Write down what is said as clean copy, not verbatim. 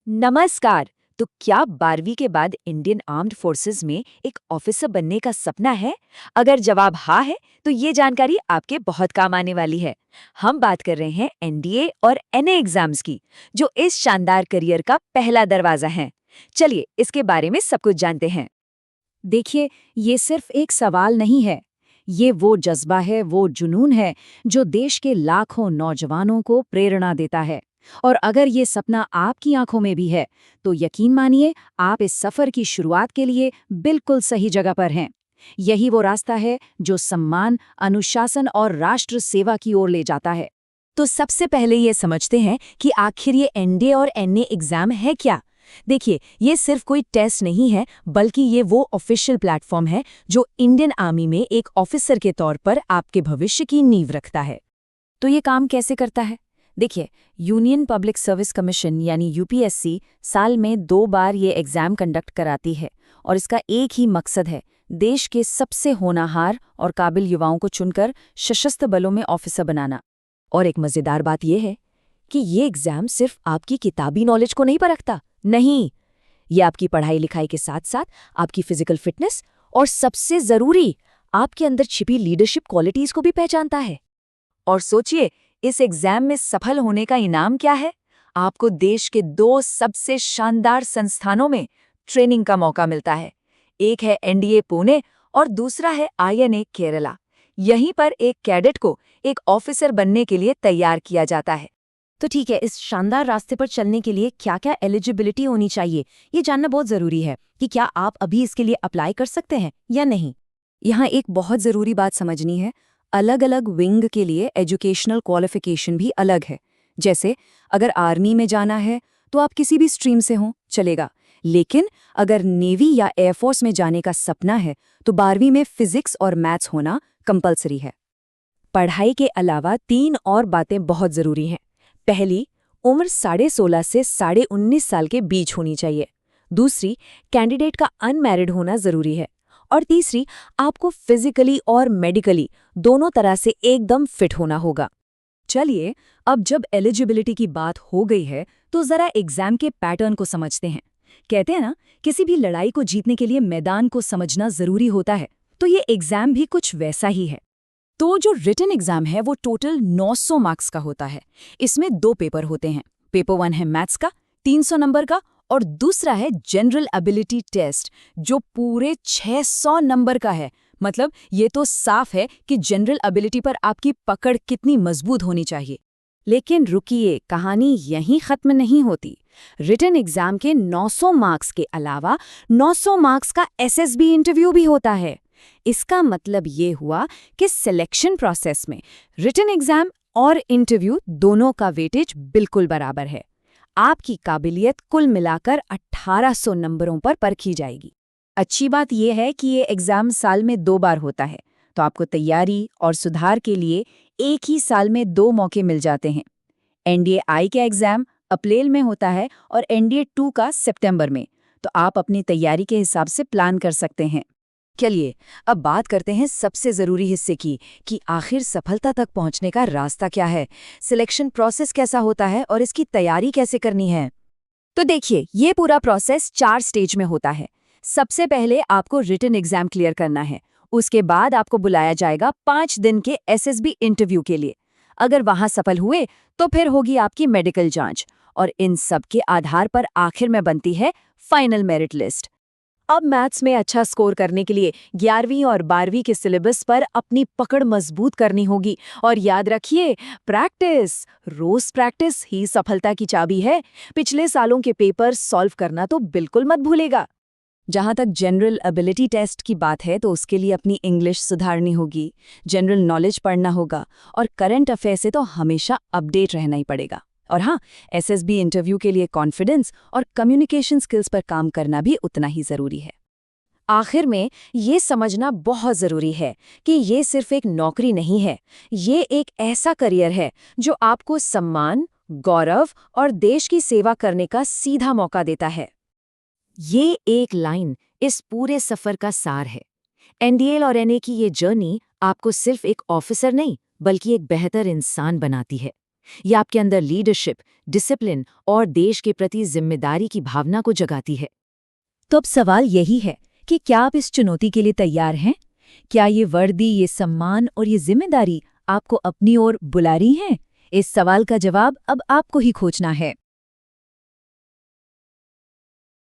नमस्कार। तो क्या 12वीं के बाद इंडियन आर्म्ड फोर्सेस में एक ऑफिसर बनने का सपना है? अगर जवाब हाँ है, तो ये जानकारी आपके बहुत काम आने वाली है। हम बात कर रहे हैं एनडीए और एनए एग्जाम्स की, जो इस शानदार करियर का पहला दरवाजा है। चलिए इसके बारे में सब कुछ जानते हैं। देखिए, ये सिर्फ एक सवाल नहीं है। ये वो जज्बा है, वो जुनून है जो देश के लाखों नौजवानों को प्रेरणा देता है। और अगर ये सपना आपकी आंखों में भी है, तो यकीन मानिए, आप इस सफर की शुरुआत के लिए बिल्कुल सही जगह पर हैं। यही वो रास्ता है जो सम्मान, अनुशासन और राष्ट्र सेवा की ओर ले जाता है। तो सबसे पहले ये समझते हैं कि आखिर ये एनडीए और एनए एग्जाम है क्या। देखिए, ये सिर्फ कोई टेस्ट नहीं है, बल्कि ये वो ऑफिशियल प्लेटफॉर्म है जो इंडियन आर्मी में एक ऑफिसर के तौर पर आपके भविष्य की नींव रखता है। तो ये काम कैसे करता है? देखिए, यूनियन पब्लिक सर्विस कमीशन यानी यूपीएससी साल में 2 बार ये एग्जाम कंडक्ट कराती है, और इसका एक ही मकसद है, देश के सबसे होनहार और काबिल युवाओं को चुनकर सशस्त्र बलों में ऑफिसर बनाना। और एक मजेदार बात यह है कि ये एग्जाम सिर्फ आपकी किताबी नॉलेज को नहीं परखता। नहीं, ये आपकी पढ़ाई लिखाई के साथ साथ आपकी फिजिकल फिटनेस और सबसे जरूरी, आपके अंदर छिपी लीडरशिप क्वालिटीज को भी पहचानता है। और सोचिए, इस एग्जाम में सफल होने का इनाम क्या है? आपको देश के 2 सबसे शानदार संस्थानों में ट्रेनिंग का मौका मिलता है। एक है एनडीए पुणे और दूसरा है आईएनए केरला। यहीं पर एक कैडेट को एक ऑफिसर बनने के लिए तैयार किया जाता है। तो ठीक है, इस शानदार रास्ते पर चलने के लिए क्या-क्या एलिजिबिलिटी होनी चाहिए, ये जानना बहुत जरूरी है कि क्या आप अभी इसके लिए अप्लाई कर सकते हैं या नहीं। यहाँ एक बहुत जरूरी बात समझनी है, अलग-अलग विंग के लिए एजुकेशनल क्वालिफिकेशन भी अलग है। जैसे अगर आर्मी में जाना है, तो आप किसी भी स्ट्रीम से हों, चलेगा। लेकिन अगर नेवी या एयरफोर्स में जाने का सपना है, तो 12वीं में फिजिक्स और मैथ्स होना कंपलसरी है। पढ़ाई के अलावा 3 और बातें बहुत जरूरी हैं। पहली, उम्र 16.5 से 19.5 साल के बीच होनी चाहिए। दूसरी, कैंडिडेट का अनमैरिड होना जरूरी है। और तीसरी, आपको फिजिकली और मेडिकली दोनों तरह से एकदम फिट होना होगा। चलिए, अब जब एलिजिबिलिटी की बात हो गई है, तो जरा एग्जाम के पैटर्न को समझते हैं। कहते हैं ना, किसी भी लड़ाई को जीतने के लिए मैदान को समझना जरूरी होता है, तो ये एग्जाम भी कुछ वैसा ही है। तो जो रिटन एग्जाम है, वो टोटल 900 मार्क्स का होता है। इसमें 2 पेपर होते हैं। पेपर 1 है मैथ्स का, 300 नंबर का, और दूसरा है जनरल एबिलिटी टेस्ट, जो पूरे 600 नंबर का है। मतलब ये तो साफ है कि जनरल एबिलिटी पर आपकी पकड़ कितनी मजबूत होनी चाहिए। लेकिन रुकिए, कहानी यहीं खत्म नहीं होती। रिटन एग्जाम के 900 मार्क्स के अलावा 900 मार्क्स का एसएसबी इंटरव्यू भी होता है। इसका मतलब ये हुआ कि सिलेक्शन प्रोसेस में रिटन एग्जाम और इंटरव्यू दोनों का वेटेज बिल्कुल बराबर है। आपकी काबिलियत कुल मिलाकर 1800 नंबरों पर परखी जाएगी। अच्छी बात यह है कि ये एग्जाम साल में 2 बार होता है, तो आपको तैयारी और सुधार के लिए एक ही साल में 2 मौके मिल जाते हैं। एनडीए आई का एग्जाम अप्रैल में होता है और एनडीए 2 का सितंबर में, तो आप अपनी तैयारी के हिसाब से प्लान कर सकते हैं। चलिए, अब बात करते हैं सबसे जरूरी हिस्से की, कि आखिर सफलता तक पहुंचने का रास्ता क्या है, सिलेक्शन प्रोसेस कैसा होता है और इसकी तैयारी कैसे करनी है। तो देखिए, ये पूरा प्रोसेस 4 स्टेज में होता है। सबसे पहले आपको रिटन एग्जाम क्लियर करना है। उसके बाद आपको बुलाया जाएगा 5 दिन के एसएसबी इंटरव्यू के लिए। अगर वहां सफल हुए, तो फिर होगी आपकी मेडिकल जांच, और इन सब के आधार पर आखिर में बनती है फाइनल मेरिट लिस्ट। अब मैथ्स में अच्छा स्कोर करने के लिए 11वीं और 12वीं के सिलेबस पर अपनी पकड़ मजबूत करनी होगी। और याद रखिए, प्रैक्टिस, रोज प्रैक्टिस ही सफलता की चाबी है। पिछले सालों के पेपर सॉल्व करना तो बिल्कुल मत भूलेगा। जहाँ तक जनरल एबिलिटी टेस्ट की बात है, तो उसके लिए अपनी इंग्लिश सुधारनी होगी, जनरल नॉलेज पढ़ना होगा, और करंट अफेयर से तो हमेशा अपडेट रहना ही पड़ेगा। और हाँ, एसएसबी इंटरव्यू के लिए कॉन्फिडेंस और कम्युनिकेशन स्किल्स पर काम करना भी उतना ही जरूरी है। आखिर में ये समझना बहुत जरूरी है कि ये सिर्फ एक नौकरी नहीं है, ये एक ऐसा करियर है जो आपको सम्मान, गौरव और देश की सेवा करने का सीधा मौका देता है। ये एक लाइन इस पूरे सफर का सार है। एनडीए और एनए की ये जर्नी आपको सिर्फ एक ऑफिसर नहीं, बल्कि एक बेहतर इंसान बनाती है। ये आपके अंदर लीडरशिप, डिसिप्लिन और देश के प्रति जिम्मेदारी की भावना को जगाती है। तो अब सवाल यही है कि क्या आप इस चुनौती के लिए तैयार हैं? क्या ये वर्दी, ये सम्मान और ये जिम्मेदारी आपको अपनी ओर बुला रही हैं? इस सवाल का जवाब अब आपको ही खोजना है।